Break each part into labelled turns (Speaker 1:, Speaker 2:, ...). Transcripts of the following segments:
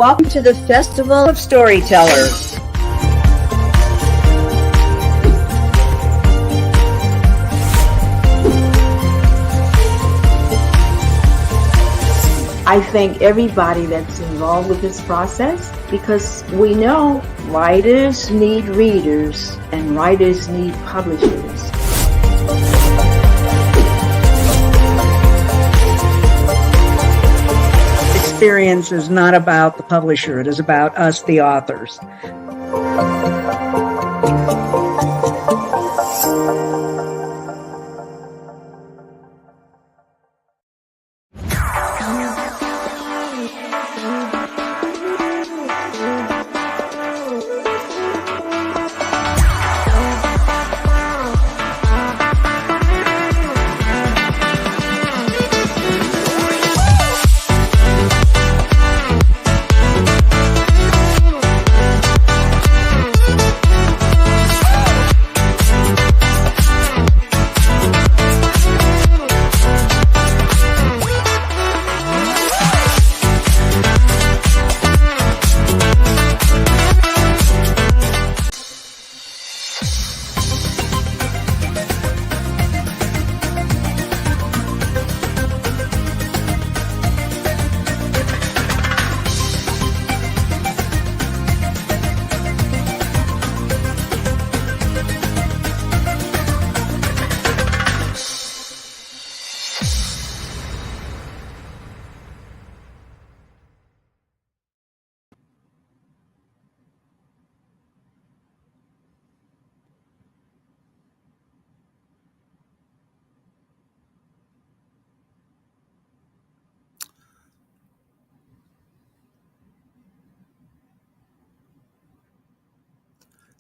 Speaker 1: Welcome to the Festival of Storytellers. I thank everybody that's involved with this process because we know writers need readers and writers need publishers.
Speaker 2: Experience is not about the publisher, it is about us, the authors.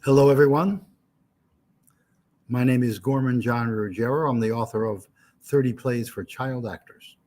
Speaker 3: Hello, everyone. My name is Gorman John Ruggiero. I'm the author of 30 Plays for Child Actors.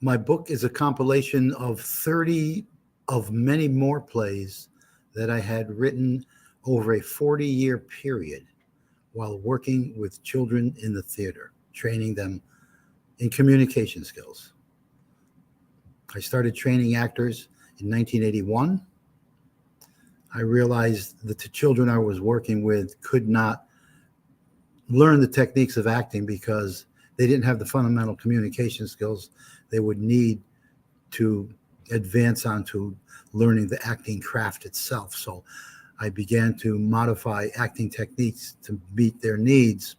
Speaker 3: My book is a compilation of 30 of many more plays that I had written over a 40-year period while working with children in the theater, training them in communication skills. I started training actors in 1981. I realized that the children I was working with could not learn the techniques of acting because they didn't have the fundamental communication skills they would need to advance onto learning the acting craft itself. So I began to modify acting techniques to meet their needs,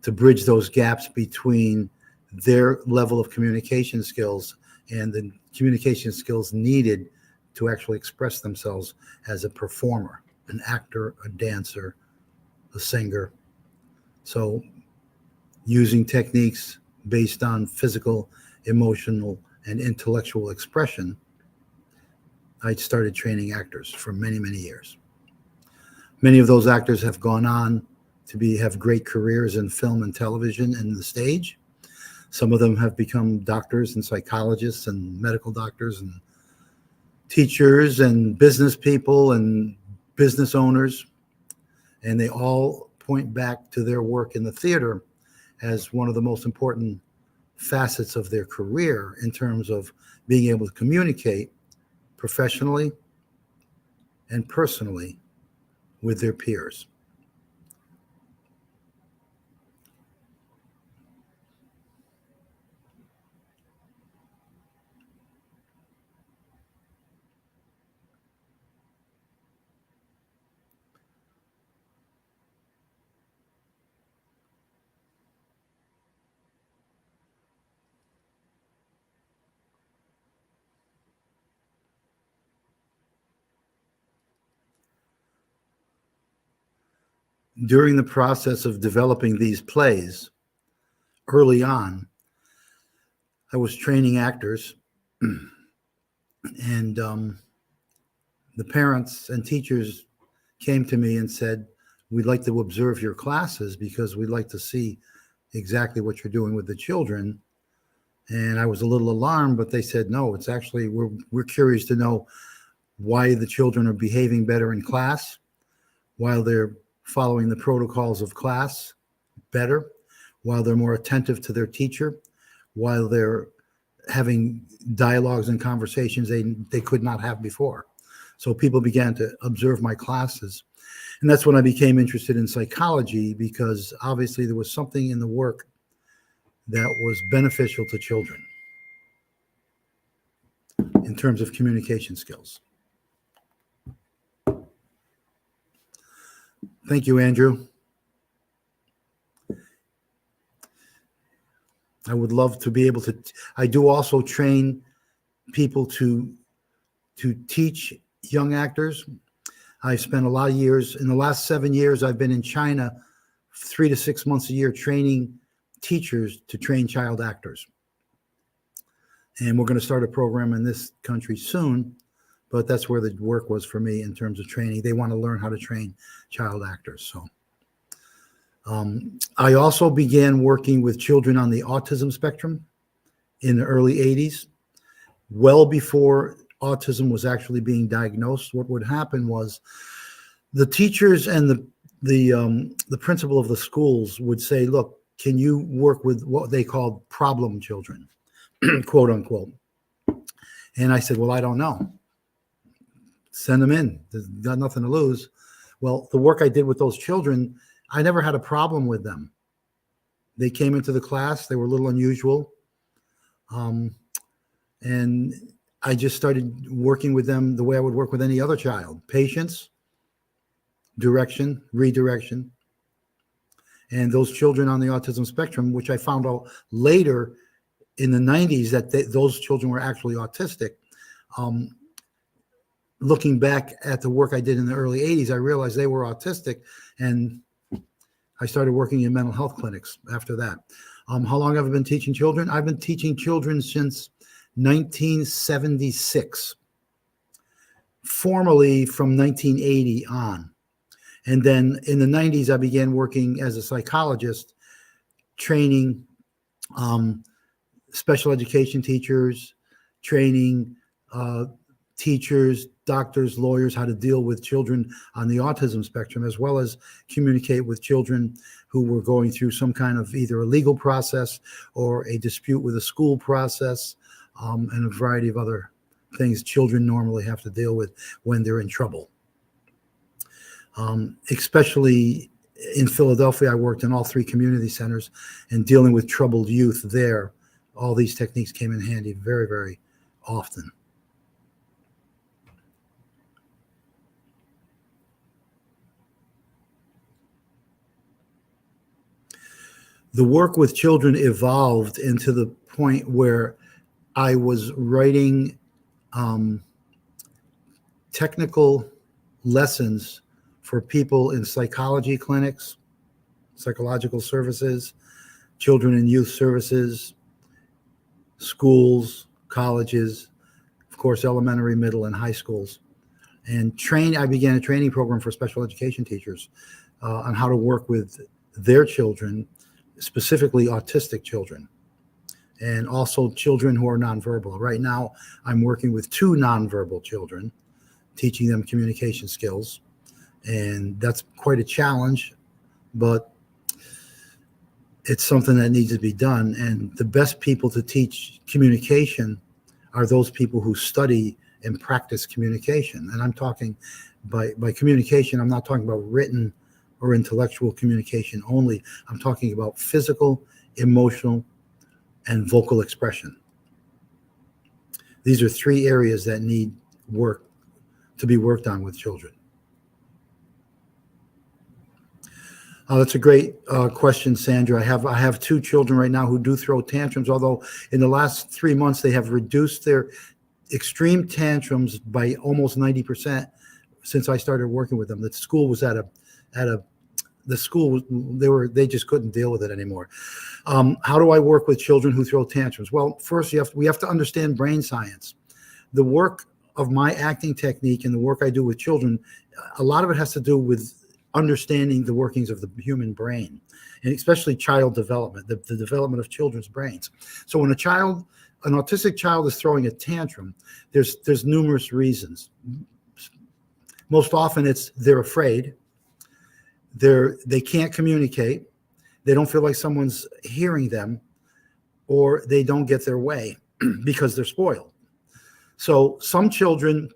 Speaker 3: to bridge those gaps between their level of communication skills and the communication skills needed to actually express themselves as a performer, an actor, a dancer, a singer. So using techniques based on physical, emotional, and intellectual expression, I started training actors for many, many years. Many of those actors have gone on to have great careers in film and television and the stage. Some of them have become doctors and psychologists and medical doctors and teachers and business people and business owners. And they all point back to their work in the theater as one of the most important facets of their career in terms of being able to communicate professionally and personally with their peers. During the process of developing these plays, early on, I was training actors, and the parents and teachers came to me and said, "We'd like to observe your classes because we'd like to see exactly what you're doing with the children." And I was a little alarmed, but they said, "No, it's actually, we're curious to know why the children are behaving better in class, while they're following the protocols of class better, while they're more attentive to their teacher, while they're having dialogues and conversations they could not have before." So people began to observe my classes. And that's when I became interested in psychology, because obviously there was something in the work that was beneficial to children in terms of communication skills. Thank you, Andrew. I would love to be able to. I do also train people to teach young actors. I spent a lot of years, in the last 7 years, I've been in China 3 to 6 months a year training teachers to train child actors. And we're going to start a program in this country soon, but that's where the work was for me in terms of training. They want to learn how to train child actors. So I also began working with children on the autism spectrum in the early 80s, well before autism was actually being diagnosed. What would happen was the teachers and the principal of the schools would say, "Look, can you work with what they called problem children," quote unquote. And I said, "Well, I don't know. Send them in. There's got nothing to lose." Well, the work I did with those children, I never had a problem with them. They came into the class. They were a little unusual. And I just started working with them the way I would work with any other child: patience, direction, redirection. And those children on the autism spectrum, which I found out later in the 90s that those children were actually autistic. Looking back at the work I did in the early 80s, I realized they were autistic, and I started working in mental health clinics after that. How long have I been teaching children? I've been teaching children since 1976, formally from 1980 on. And then in the 90s, I began working as a psychologist, training special education teachers, training teachers, doctors, lawyers, how to deal with children on the autism spectrum, as well as communicate with children who were going through some kind of either a legal process or a dispute with a school process, and a variety of other things children normally have to deal with when they're in trouble. Especially in Philadelphia, I worked in all 3 community centers, and dealing with troubled youth there, all these techniques came in handy very, very often. The work with children evolved into the point where I was writing technical lessons for people in psychology clinics, psychological services, children and youth services, schools, colleges, of course, elementary, middle, and high schools. And I began a training program for special education teachers on how to work with their children, specifically autistic children, and also children who are nonverbal. Right now, I'm working with 2 nonverbal children, teaching them communication skills. And that's quite a challenge, but it's something that needs to be done. And the best people to teach communication are those people who study and practice communication. And I'm talking by communication, I'm not talking about written or intellectual communication only. I'm talking about physical, emotional, and vocal expression. These are 3 areas that need work to be worked on with children. That's a great question, Sandra. I have 2 children right now who do throw tantrums, although in the last 3 months they have reduced their extreme tantrums by almost 90% since I started working with them. The school was at a the school, they just couldn't deal with it anymore. How do I work with children who throw tantrums? Well, first we have to understand brain science. The work of my acting technique and the work I do with children, a lot of it has to do with understanding the workings of the human brain, and especially child development, the development of children's brains. So when an autistic child is throwing a tantrum, there's numerous reasons. Most often it's they're afraid, they can't communicate, they don't feel like someone's hearing them, or they don't get their way because they're spoiled. So some children,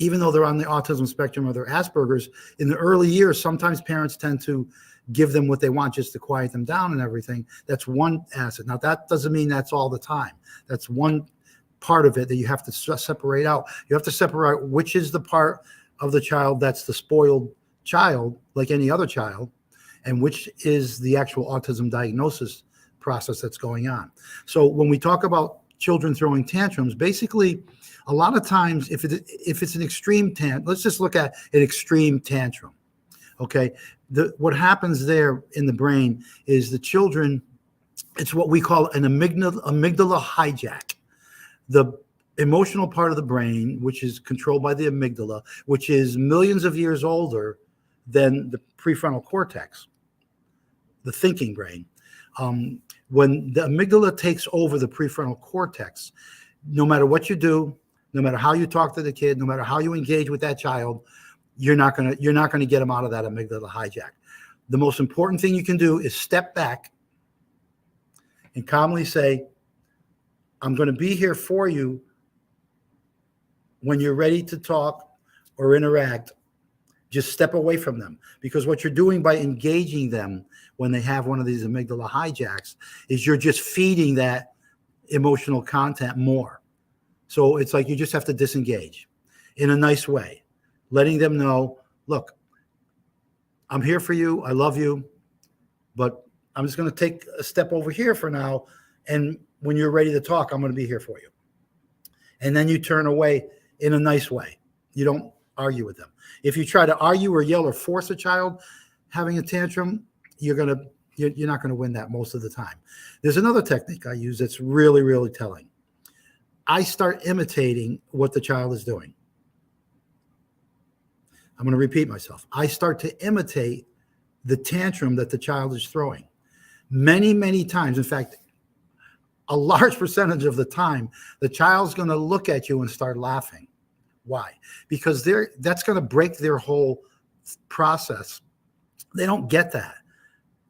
Speaker 3: even though they're on the autism spectrum or they're Asperger's, in the early years, sometimes parents tend to give them what they want just to quiet them down and everything. That's one asset. Now, that doesn't mean that's all the time. That's one part of it that you have to separate out. You have to separate which is the part of the child that's the spoiled child, like any other child, and which is the actual autism diagnosis process that's going on. So when we talk about children throwing tantrums, basically, a lot of times, if it's an extreme let's just look at an extreme tantrum. Okay, what happens there in the brain is the children, it's what we call an amygdala hijack. The emotional part of the brain, which is controlled by the amygdala, which is millions of years older than the prefrontal cortex, the thinking brain. When the amygdala takes over the prefrontal cortex, no matter what you do, no matter how you talk to the kid, no matter how you engage with that child, you're not gonna get them out of that amygdala hijack. The most important thing you can do is step back and calmly say, I'm going to be here for you when you're ready to talk or interact. Just step away from them, because what you're doing by engaging them when they have one of these amygdala hijacks is you're just feeding that emotional content more. So it's like you just have to disengage in a nice way, letting them know, look, I'm here for you. I love you, but I'm just going to take a step over here for now. And when you're ready to talk, I'm going to be here for you. And then you turn away in a nice way. You don't argue with them. If you try to argue or yell or force a child having a tantrum, you're not going to win that most of the time. There's another technique I use that's really, really telling. I start imitating what the child is doing. I'm going to repeat myself. I start to imitate the tantrum that the child is throwing. Many, many times. In fact, a large percentage of the time, the child's going to look at you and start laughing. Why? Because that's going to break their whole process. They don't get that.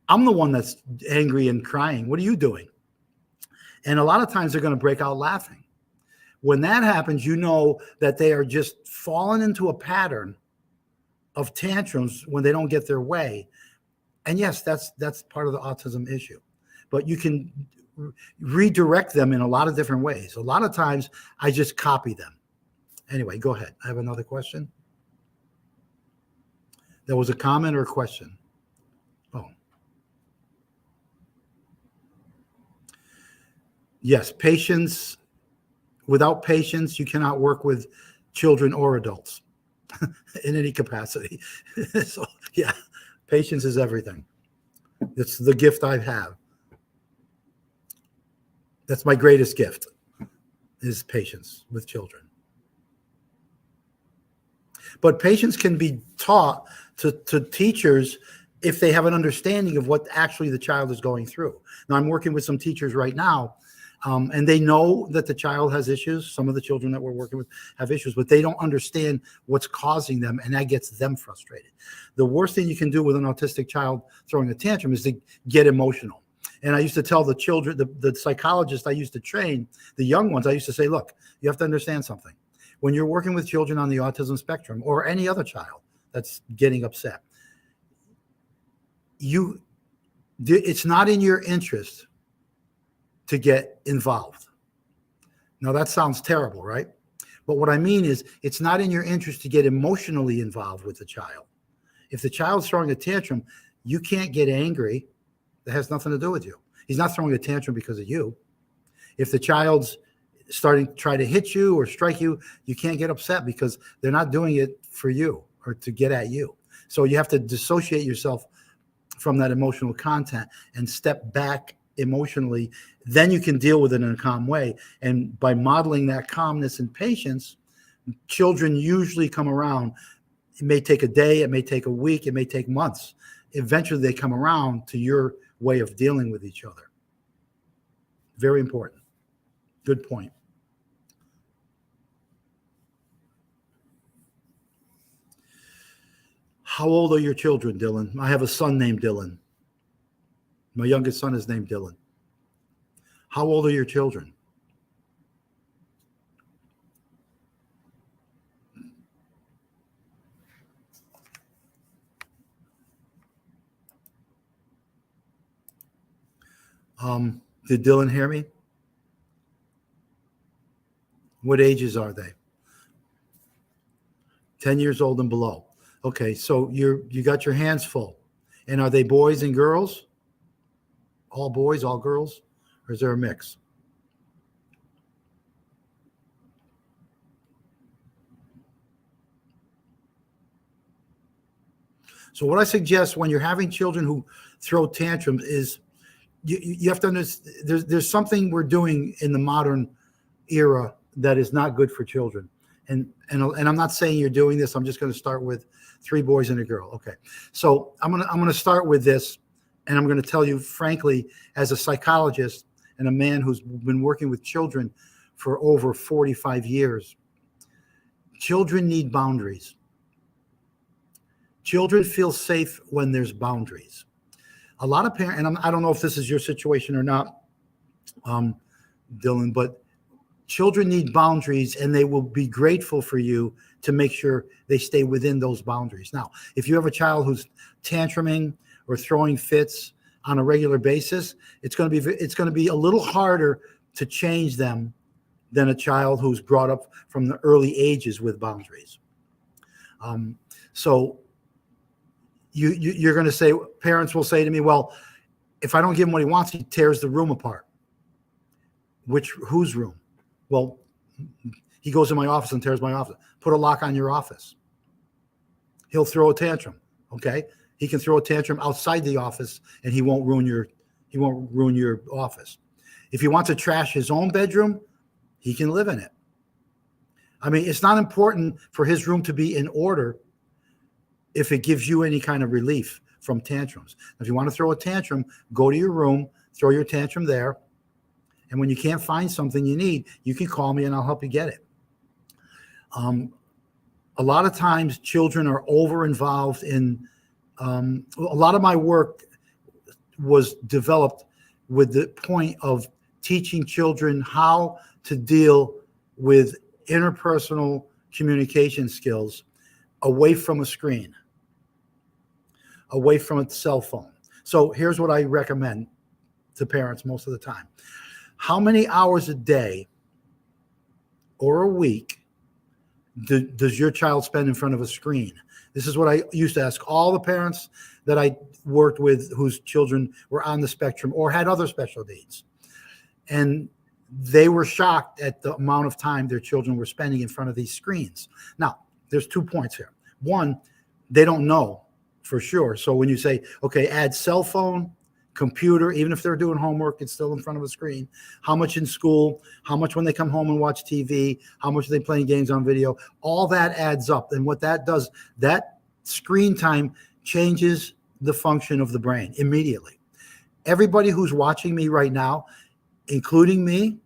Speaker 3: I'm the one that's angry and crying. What are you doing? And a lot of times they're going to break out laughing. When that happens, you know that they are just falling into a pattern of tantrums when they don't get their way. And yes, that's part of the autism issue. But you can redirect them in a lot of different ways. A lot of times I just copy them. Anyway, go ahead. I have another question. There was a comment or a question. Oh. Yes, patience. Without patience, you cannot work with children or adults in any capacity. So, yeah, patience is everything. It's the gift I have. That's my greatest gift, is patience with children. But patience can be taught to teachers if they have an understanding of what actually the child is going through. Now, I'm working with some teachers right now, and they know that the child has issues. Some of the children that we're working with have issues, but they don't understand what's causing them, and that gets them frustrated. The worst thing you can do with an autistic child throwing a tantrum is to get emotional. And I used to tell the children, the psychologists I used to train, the young ones, I used to say, look, you have to understand something. When you're working with children on the autism spectrum or any other child that's getting upset, it's not in your interest to get involved. Now, that sounds terrible, right? But what I mean is it's not in your interest to get emotionally involved with the child. If the child's throwing a tantrum, you can't get angry. That has nothing to do with you. He's not throwing a tantrum because of you. If the child's starting to try to hit you or strike you, you can't get upset because they're not doing it for you or to get at you. So you have to dissociate yourself from that emotional content and step back emotionally, then you can deal with it in a calm way. And by modeling that calmness and patience, children usually come around. It may take a day, it may take a week, it may take months. Eventually they come around to your way of dealing with each other. Very important. Good point. How old are your children, Dylan? I have a son named Dylan. My youngest son is named Dylan. How old are your children? Did Dylan hear me? What ages are they? 10 years old and below. Okay, so you got your hands full. And are they boys and girls? All boys, all girls? Or is there a mix? So what I suggest when you're having children who throw tantrums is you have to understand there's something we're doing in the modern era that is not good for children. And I'm not saying you're doing this. I'm just going to start with 3 boys and a girl. Okay. So I'm going to start with this, and I'm going to tell you frankly, as a psychologist and a man who's been working with children for over 45 years, children need boundaries. Children feel safe when there's boundaries. A lot of parents, and I don't know if this is your situation or not, Dylan, but children need boundaries, and they will be grateful for you to make sure they stay within those boundaries. Now, if you have a child who's tantruming or throwing fits on a regular basis, it's going to be a little harder to change them than a child who's brought up from the early ages with boundaries. So you're going to say, parents will say to me, well, if I don't give him what he wants, he tears the room apart. Whose room? Well, he goes in my office and tears my office. Put a lock on your office. He'll throw a tantrum. Okay. He can throw a tantrum outside the office and he won't ruin your office. If he wants to trash his own bedroom, he can live in it. I mean, it's not important for his room to be in order if it gives you any kind of relief from tantrums. If you want to throw a tantrum, go to your room, throw your tantrum there. And when you can't find something you need, you can call me and I'll help you get it. A lot of times children are over-involved in, a lot of my work was developed with the point of teaching children how to deal with interpersonal communication skills away from a screen, away from a cell phone. So here's what I recommend to parents most of the time. How many hours a day or a week does your child spend in front of a screen? This is what I used to ask all the parents that I worked with whose children were on the spectrum or had other special needs. And they were shocked at the amount of time their children were spending in front of these screens. Now, there's 2 points here. One, they don't know for sure. So when you say, okay, add cell phone, computer, even if they're doing homework, it's still in front of a screen. How much in school, how much when they come home and watch TV, how much are they playing games on video, all that adds up. And what that does, that screen time changes the function of the brain immediately. Everybody who's watching me right now, including me,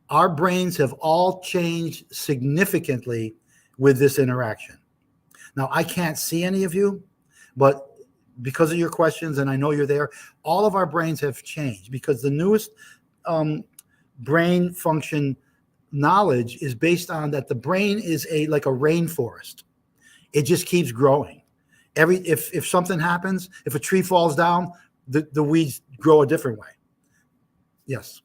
Speaker 3: our brains have all changed significantly with this interaction. Now, I can't see any of you, but because of your questions, and I know you're there, all of our brains have changed because the newest brain function knowledge is based on that the brain is like a rainforest. It just keeps growing. If something happens, if a tree falls down, the weeds grow a different way. Yes.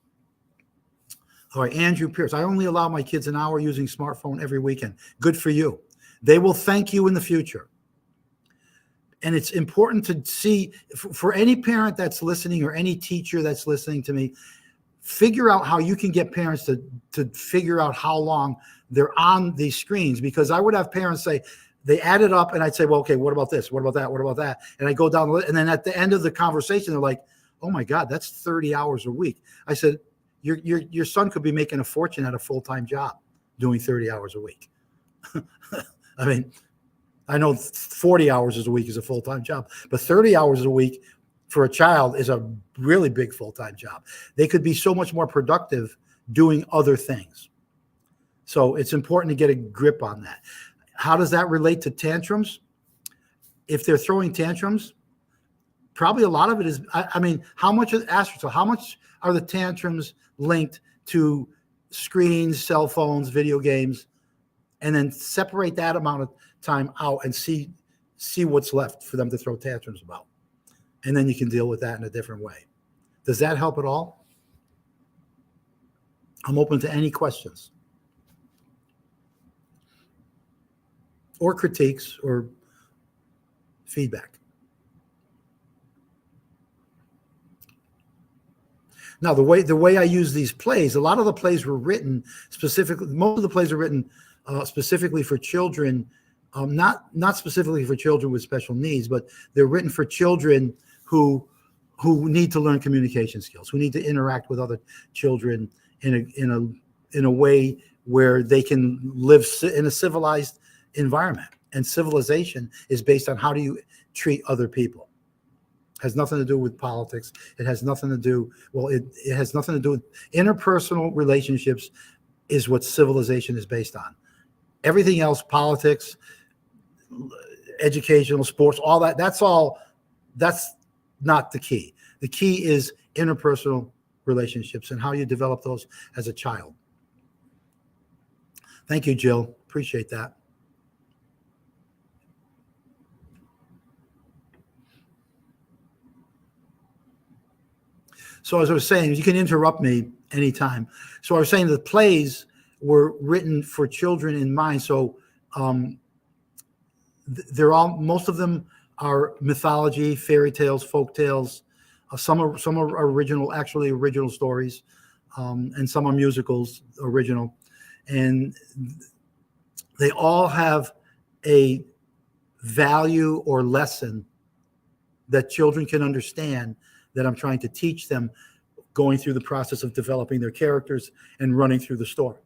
Speaker 3: All right, Andrew Pierce. I only allow my kids an hour using smartphone every weekend. Good for you. They will thank you in the future. And it's important to see, for any parent that's listening or any teacher that's listening to me, figure out how you can get parents to figure out how long they're on these screens. Because I would have parents say, they added up, and I'd say, well, okay, what about this? What about that? What about that? And I go down the list, and then at the end of the conversation, they're like, oh my God, that's 30 hours a week. I said, your son could be making a fortune at a full-time job doing 30 hours a week. I mean, I know 40 hours a week is a full-time job, but 30 hours a week for a child is a really big full-time job. They could be so much more productive doing other things. So it's important to get a grip on that. How does that relate to tantrums? If they're throwing tantrums, probably a lot of it is, I mean, how much are the tantrums linked to screens, cell phones, video games, and then separate that amount of time out and see what's left for them to throw tantrums about. And then you can deal with that in a different way. Does that help at all? I'm open to any questions or critiques or feedback. Now, the way I use these plays, a lot of the plays were written specifically, most of the plays are written specifically for children, not specifically for children with special needs, but they're written for children who need to learn communication skills, who need to interact with other children in a way where they can live in a civilized environment. And civilization is based on how do you treat other people. Has nothing to do with politics. It has nothing to do, it has nothing to do with interpersonal relationships is what civilization is based on. Everything else, politics, educational, sports, all that, that's not the key. The key is interpersonal relationships and how you develop those as a child. Thank you, Jill. Appreciate that. So as I was saying, you can interrupt me anytime. So I was saying the plays were written for children in mind. So most of them are mythology, fairy tales, folk tales. Some are original stories, and some are musicals, original. And they all have a value or lesson that children can understand that I'm trying to teach them going through the process of developing their characters and running through the story.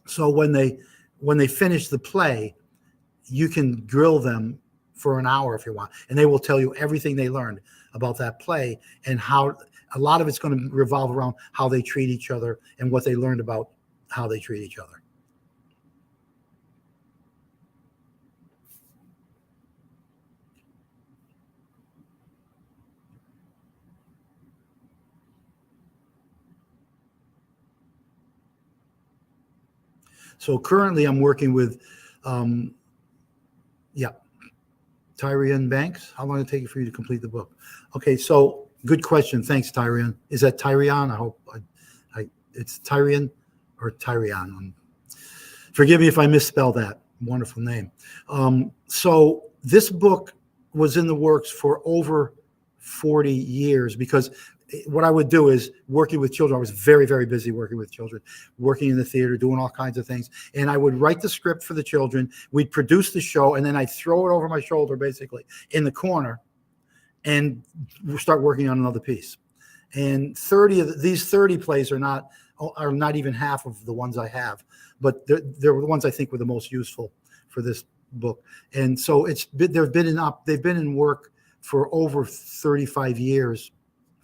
Speaker 3: So when they finish the play, you can grill them for an hour if you want, and they will tell you everything they learned about that play and how a lot of it's going to revolve around how they treat each other and what they learned about how they treat each other. So currently I'm working with, Tyrion Banks. How long did it take for you to complete the book? Okay, so good question. Thanks, Tyrion. Is that Tyrion? I hope it's Tyrion or Tyrion. Forgive me if I misspell that. Wonderful name. So this book was in the works for over 40 years because what I would do is working with children. I was very, very busy working with children, working in the theater, doing all kinds of things. And I would write the script for the children. We'd produce the show, and then I'd throw it over my shoulder, basically, in the corner, and start working on another piece. And 30 of these 30 plays are not even half of the ones I have, but they're the ones I think were the most useful for this book. And so they've been in work for over 35 years.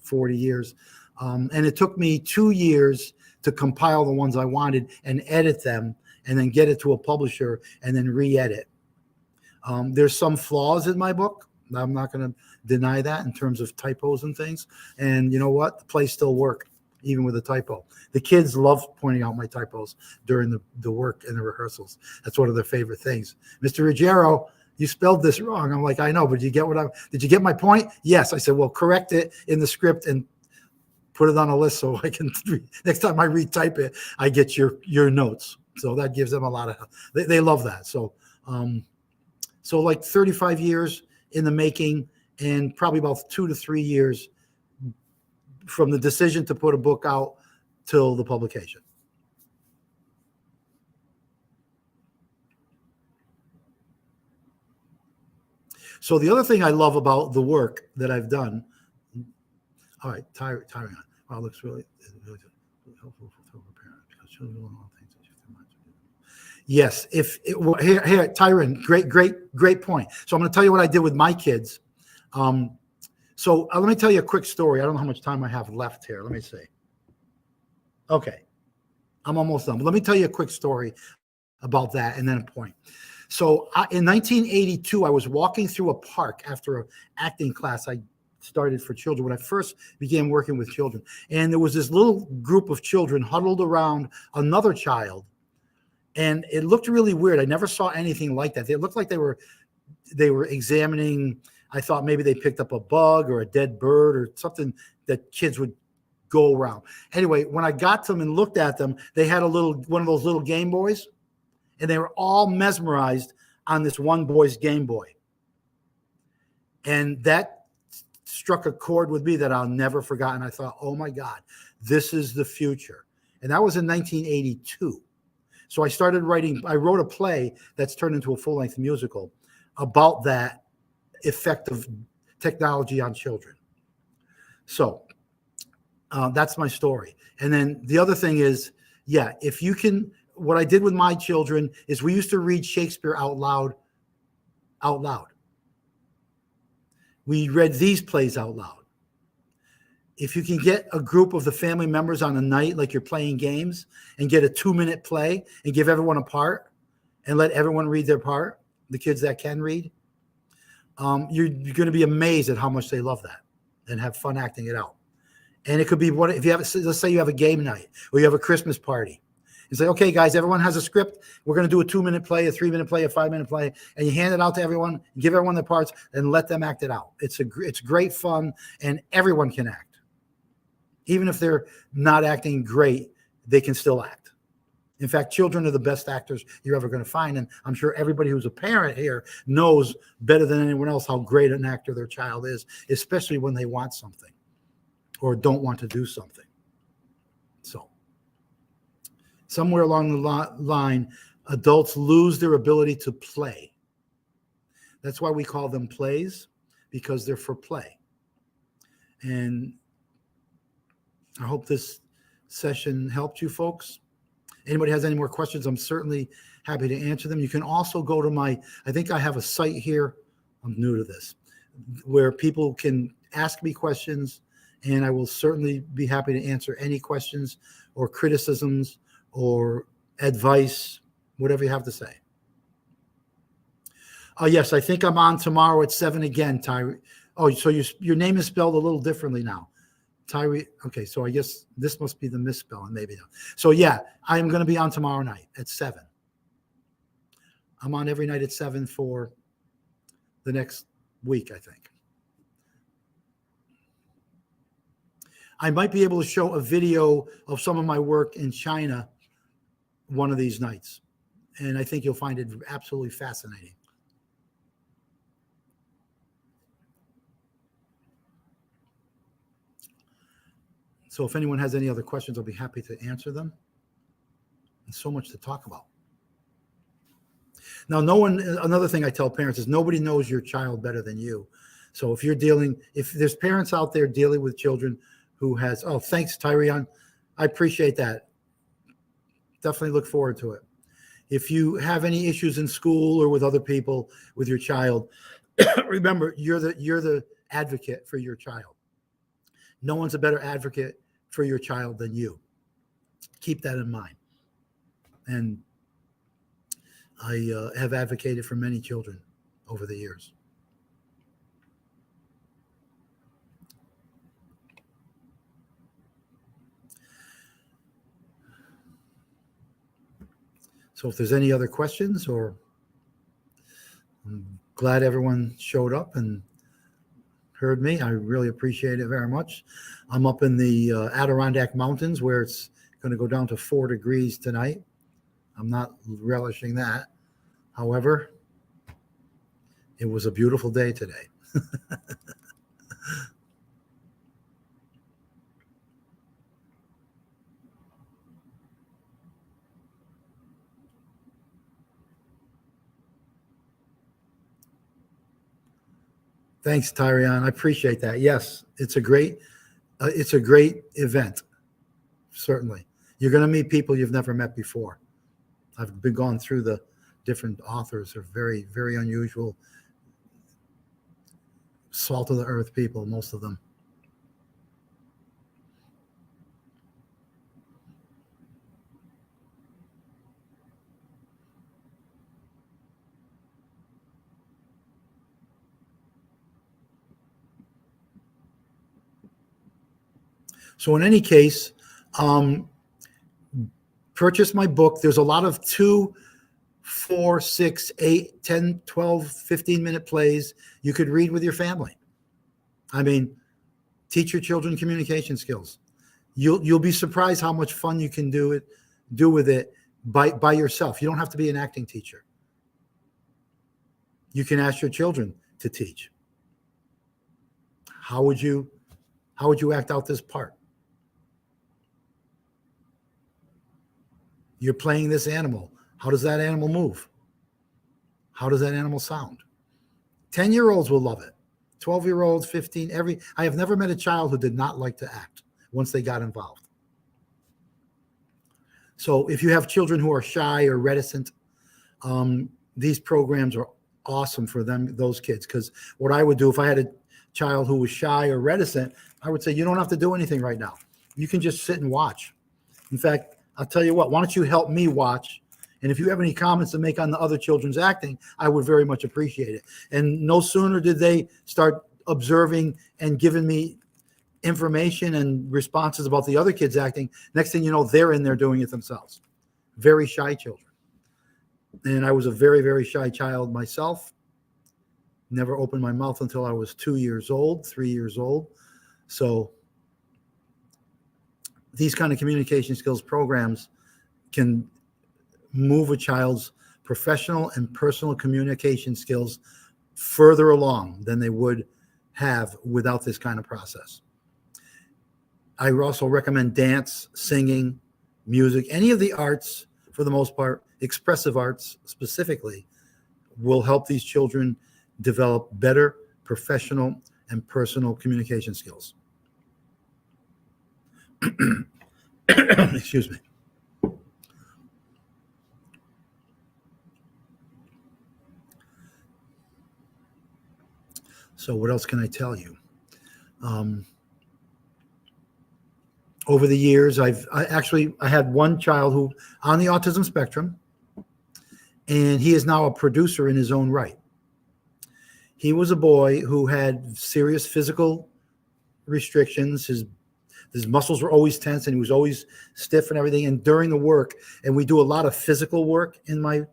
Speaker 3: 40 years. And it took me 2 years to compile the ones I wanted and edit them and then get it to a publisher and then re-edit. There's some flaws in my book. I'm not going to deny that in terms of typos and things. And you know what? The plays still work, even with a typo. The kids love pointing out my typos during the work and the rehearsals. That's one of their favorite things. Mr. Ruggiero, you spelled this wrong. I'm like, I know, but did you get my point? Yes. I said, well, correct it in the script and put it on a list so I can, next time I retype it, I get your notes. So that gives them a lot of help. They love that. So like 35 years in the making and probably about 2 to 3 years from the decision to put a book out till the publication. So the other thing I love about the work that I've done, all right, Tyrion. Wow, looks really helpful for parents because children will know things that you can imagine. Yes, well, here, Tyron, great point. So I'm going to tell you what I did with my kids. So let me tell you a quick story. I don't know how much time I have left here. Let me see. Okay, I'm almost done. But let me tell you a quick story about that and then a point. So in 1982, I was walking through a park after an acting class I started for children when I first began working with children. And there was this little group of children huddled around another child. And it looked really weird. I never saw anything like that. They looked like they were examining. I thought maybe they picked up a bug or a dead bird or something that kids would go around. Anyway, when I got to them and looked at them, they had one of those little Game Boys, and they were all mesmerized on this one boy's Game Boy. And that struck a chord with me that I'll never forget. And I thought, oh my God, this is the future. And that was in 1982. So I wrote a play that's turned into a full-length musical about that effect of technology on children. So that's my story. And then the other thing is, if you can, what I did with my children is we used to read Shakespeare out loud. We read these plays out loud. If you can get a group of the family members on a night, like you're playing games, and get a 2-minute play and give everyone a part and let everyone read their part, the kids that can read, you're going to be amazed at how much they love that and have fun acting it out. And it could be if you have, let's say you have a game night or you have a Christmas party. You say, okay, guys, everyone has a script. We're going to do a 2-minute play, a 3-minute play, a 5-minute play, and you hand it out to everyone, give everyone their parts, and let them act it out. It's great fun, and everyone can act. Even if they're not acting great, they can still act. In fact, children are the best actors you're ever going to find, and I'm sure everybody who's a parent here knows better than anyone else how great an actor their child is, especially when they want something or don't want to do something. So somewhere along the line, adults lose their ability to play. That's why we call them plays, because they're for play. And I hope this session helped you folks. Anybody has any more questions, I'm certainly happy to answer them. You can also go to I think I have a site here, I'm new to this, where people can ask me questions, and I will certainly be happy to answer any questions or criticisms or advice, whatever you have to say. Yes, I think I'm on tomorrow at 7 again, Tyree. Oh, so your name is spelled a little differently now. Tyree. Okay, so I guess this must be the misspelling, maybe. So yeah, I am going to be on tomorrow night at 7. I'm on every night at 7 for the next week, I think. I might be able to show a video of some of my work in China one of these nights, and I think you'll find it absolutely fascinating. So if anyone has any other questions, I'll be happy to answer them. There's so much to talk about. Now, another thing I tell parents is nobody knows your child better than you. So if there's parents out there dealing with children who thanks, Tyrion. I appreciate that. Definitely look forward to it. If you have any issues in school or with other people, with your child, remember, you're the advocate for your child. No one's a better advocate for your child than you. Keep that in mind. And I have advocated for many children over the years. So if there's any other questions, or I'm glad everyone showed up and heard me. I really appreciate it very much. I'm up in the Adirondack Mountains where it's going to go down to 4 degrees tonight. I'm not relishing that. However, it was a beautiful day today. Thanks, Tyrion. I appreciate that. Yes, it's a great event. Certainly, you're going to meet people you've never met before. I've been gone through the different authors. They're very, very unusual, salt of the earth people, most of them. So in any case, purchase my book. There's a lot of 2, 4, 6, 8, 10, 12, 15-minute plays you could read with your family. I mean, teach your children communication skills. You'll be surprised how much fun you can do with it by yourself. You don't have to be an acting teacher. You can ask your children to teach. How would you act out this part? You're playing this animal. How does that animal move? How does that animal sound? 10-year-olds will love it. 12-year-olds, 15, I have never met a child who did not like to act once they got involved. So if you have children who are shy or reticent, these programs are awesome for them, those kids. Because what I would do if I had a child who was shy or reticent, I would say, you don't have to do anything right now. You can just sit and watch. In fact, I'll tell you what, why don't you help me watch? And if you have any comments to make on the other children's acting, I would very much appreciate it. And no sooner did they start observing and giving me information and responses about the other kids acting, next thing you know, they're in there doing it themselves. Very shy children. And I was a very, very shy child myself. Never opened my mouth until I was 2 years old, 3 years old. So these kind of communication skills programs can move a child's professional and personal communication skills further along than they would have without this kind of process. I also recommend dance, singing, music, any of the arts, for the most part, expressive arts specifically, will help these children develop better professional and personal communication skills. Excuse me. So what else can I tell you? Over the years, I had one child who on the autism spectrum, and he is now a producer in his own right. He was a boy who had serious physical restrictions. His muscles were always tense and he was always stiff and everything. And during the work, and we do a lot of physical work in my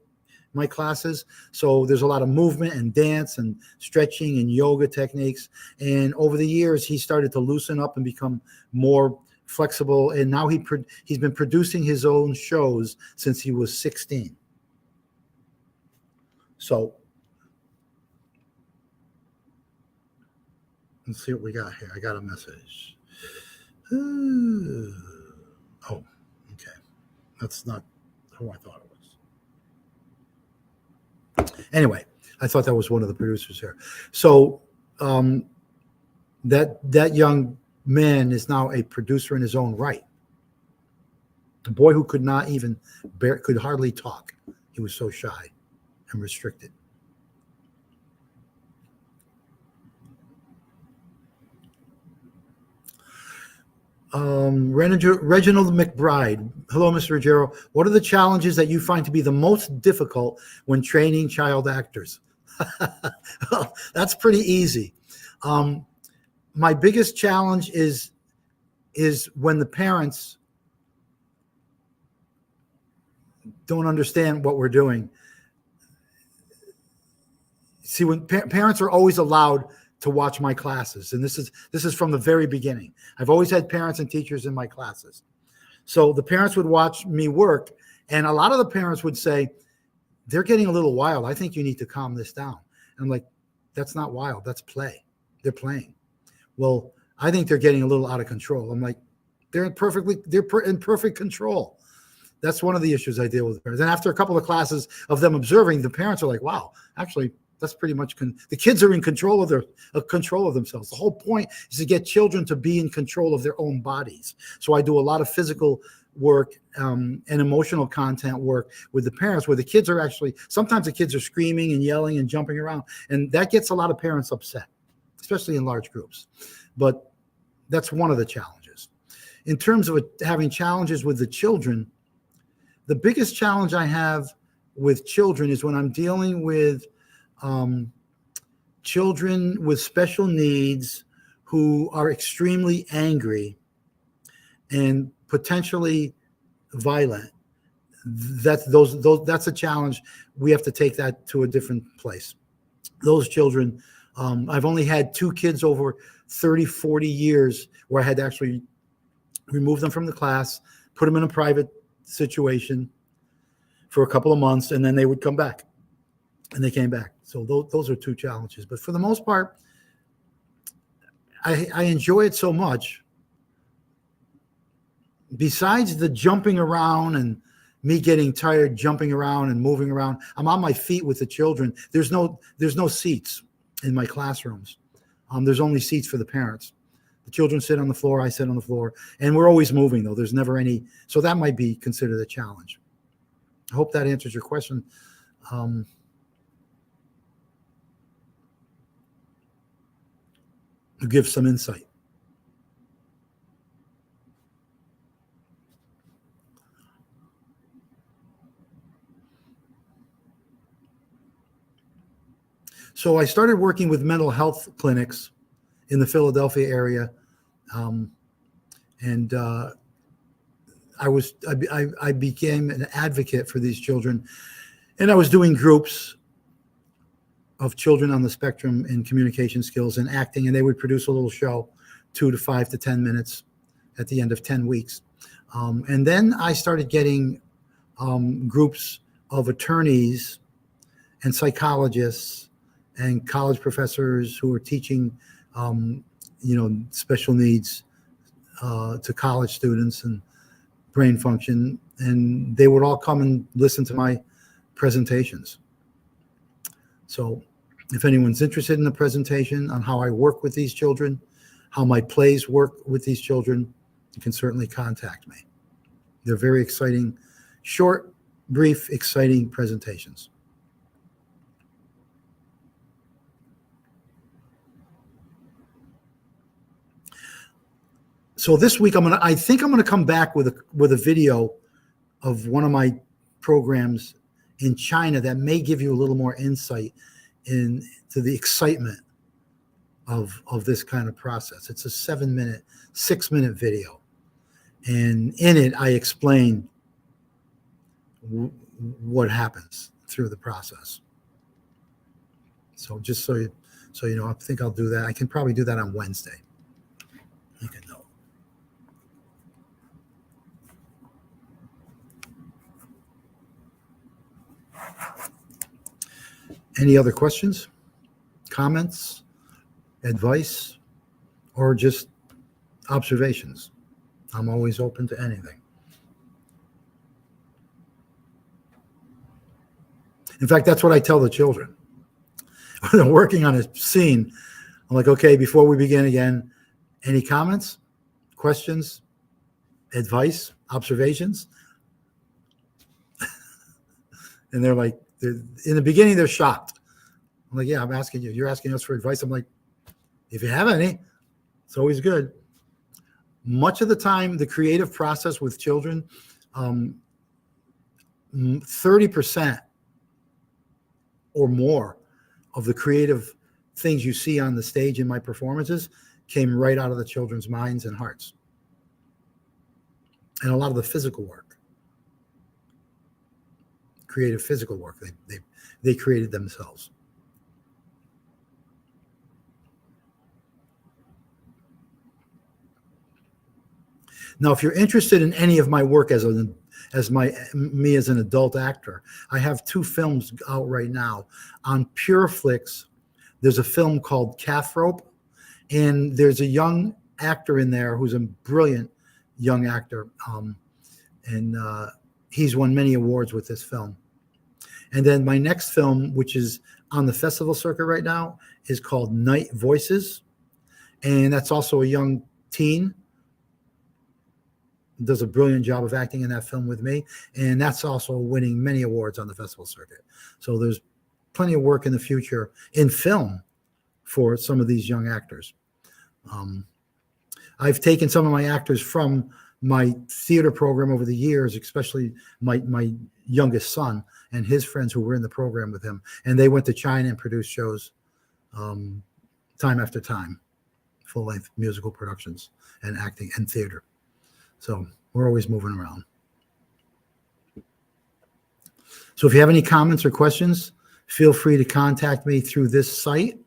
Speaker 3: classes. So there's a lot of movement and dance and stretching and yoga techniques. And over the years, he started to loosen up and become more flexible. And now he's been producing his own shows since he was 16. So let's see what we got here. I got a message. Oh, okay. That's not who I thought it was. Anyway, I thought that was one of the producers here. So that young man is now a producer in his own right. A boy who could hardly talk. He was so shy and restricted. Reginald McBride. Hello, Mr. Ruggiero. What are the challenges that you find to be the most difficult when training child actors? Well, that's pretty easy. My biggest challenge is when the parents don't understand what we're doing. See, when parents are always allowed to watch my classes, and this is from the very beginning. I've always had parents and teachers in my classes. So the parents would watch me work, and a lot of the parents would say, they're getting a little wild. I think you need to calm this down. And I'm like, that's not wild. That's play. They're playing. Well, I think they're getting a little out of control. I'm like, they're in perfect control. That's one of the issues I deal with parents. And after a couple of classes of them observing, the parents are like, wow, actually, That's pretty much the kids are in control of themselves. The whole point is to get children to be in control of their own bodies. So I do a lot of physical work and emotional content work with the parents, where the kids are actually, sometimes the kids are screaming and yelling and jumping around, and that gets a lot of parents upset, especially in large groups. But that's one of the challenges. In terms of having challenges with the children, the biggest challenge I have with children is when I'm dealing with children with special needs who are extremely angry and potentially violent. That's a challenge. We have to take that to a different place. Those children, I've only had 2 kids over 30, 40 years where I had to actually remove them from the class, put them in a private situation for a couple of months, and then they would come back. And they came back. So those are 2 challenges. But for the most part, I enjoy it so much. Besides the jumping around and me getting tired jumping around and moving around, I'm on my feet with the children. There's no seats in my classrooms. There's only seats for the parents. The children sit on the floor, I sit on the floor, and we're always moving though. There's never any, so that might be considered a challenge. I hope that answers your question. To give some insight. So I started working with mental health clinics in the Philadelphia area, and I became an advocate for these children, and I was doing groups of children on the spectrum in communication skills and acting, and they would produce a little show, 2 to 5 to 10 minutes at the end of 10 weeks. And then I started getting groups of attorneys and psychologists and college professors who were teaching, special needs to college students and brain function, and they would all come and listen to my presentations. So if anyone's interested in the presentation on how I work with these children, how my plays work with these children, you can certainly contact me. They're very exciting, short, brief, exciting presentations. So this week I think I'm gonna come back with a video of one of my programs in China that may give you a little more insight into the excitement of this kind of process. It's a 6-minute video. And in it, I explain what happens through the process. So just so you know, I think I'll do that. I can probably do that on Wednesday. Make a note. Any other questions, comments, advice, or just observations? I'm always open to anything. In fact, that's what I tell the children. When they're working on a scene, I'm like, okay, before we begin again, any comments, questions, advice, observations? And they're like, in the beginning, they're shocked. I'm like, yeah, I'm asking you. You're asking us for advice. I'm like, if you have any, it's always good. Much of the time, the creative process with children, 30% or more of the creative things you see on the stage in my performances came right out of the children's minds and hearts. And a lot of the physical work, creative physical work, they created themselves. Now, if you're interested in any of my work as an adult actor, I have 2 films out right now. On Pureflix, there's a film called Calf Rope, and there's a young actor in there who's a brilliant young actor, and he's won many awards with this film. And then my next film, which is on the festival circuit right now is called Night Voices. And that's also a young teen. Does a brilliant job of acting in that film with me. And that's also winning many awards on the festival circuit. So there's plenty of work in the future in film for some of these young actors. I've taken some of my actors from my theater program over the years, especially my youngest son and his friends who were in the program with him. And they went to China and produced shows time after time, full-length musical productions and acting and theater. So we're always moving around. So if you have any comments or questions, feel free to contact me through this site,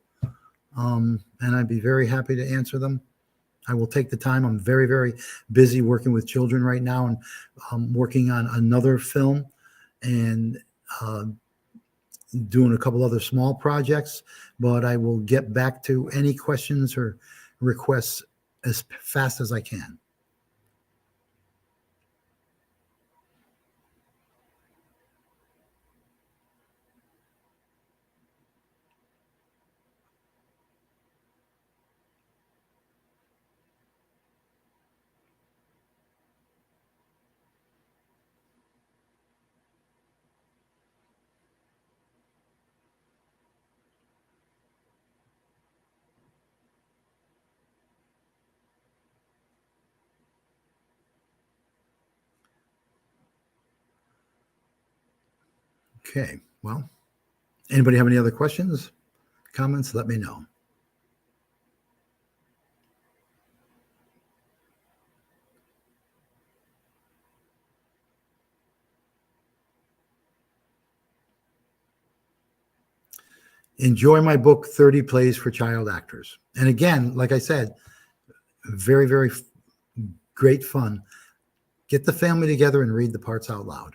Speaker 3: and I'd be very happy to answer them. I will take the time. I'm very, very busy working with children right now, and I'm working on another film and doing a couple other small projects, but I will get back to any questions or requests as fast as I can. Okay, well, anybody have any other questions, comments? Let me know. Enjoy my book, 30 Plays for Child Actors. And again, like I said, very, very great fun. Get the family together and read the parts out loud.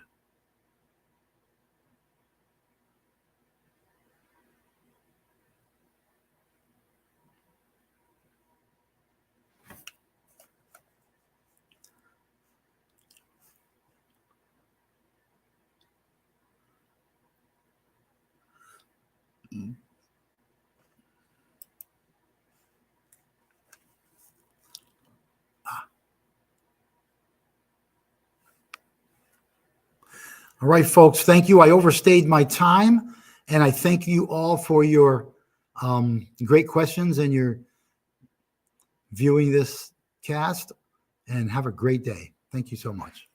Speaker 3: All right, folks, thank you. I overstayed my time, and I thank you all for your great questions and your viewing this cast, and have a great day. Thank you so much.